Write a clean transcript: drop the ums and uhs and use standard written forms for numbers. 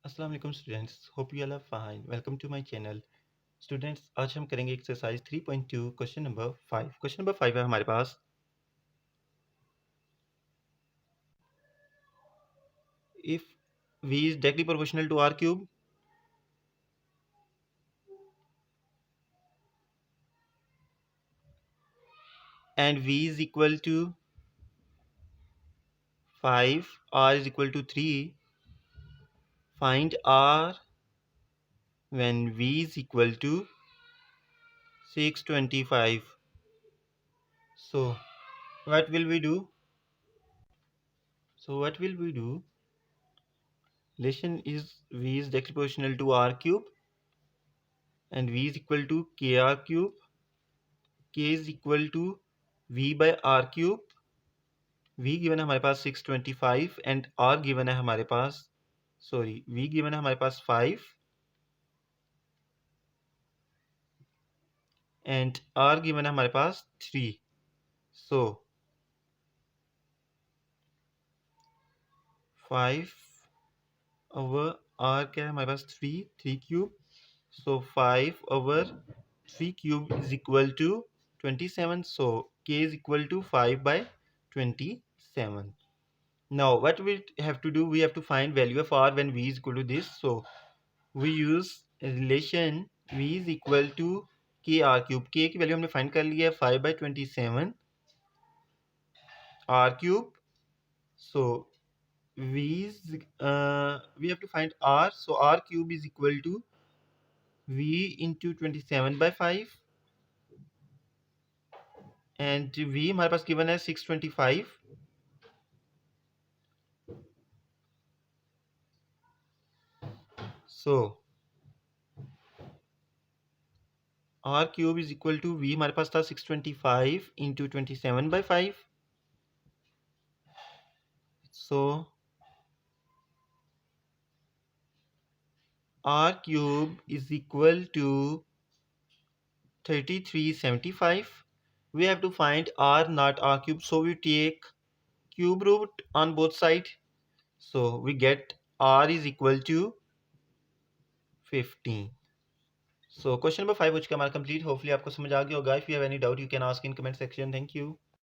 अस्सलाम वालेकुम students, hope you all are fine. Welcome to my channel. Students, आज हम करेंगे exercise 3.2 question number 5। Question number 5 है हमारे पास। इफ v is directly proportional to r cube and v is equal to 5, r is equal to 3, find r when v is equal to 625. So what will we do? Relation is v is directly proportional to r cube and v is equal to kr cube. k is equal to v by r cube. v given है हमारे पास 625 and r given है हमारे पास v given है हमारे पास 5 and r given है हमारे पास 3. सो 5 over r क्या है हमारे पास 3 cube. So 5 over 3 cube is equal to 27. So k is equal to 5 by 27. Now what we have to do, we have to find value of r when v is equal to this. So we use relation v is equal to k r cube. k की value हमने find कर ली है 5 by 27 r cube. So we have to find r. So r cube is equal to v into 27 by 5 and v हमारे पास given है 625. So r cube is equal to v हमारे पास था 625 into 27 by 5. So r cube is equal to 3375. We have to find r not r cube, so we take cube root on both sides. So we get r is equal to 15. So question number 5 हो चुका है हमारा complete. Hopefully आपको समझ आ गया होगा. If you have any doubt you can ask in comment section. Thank you.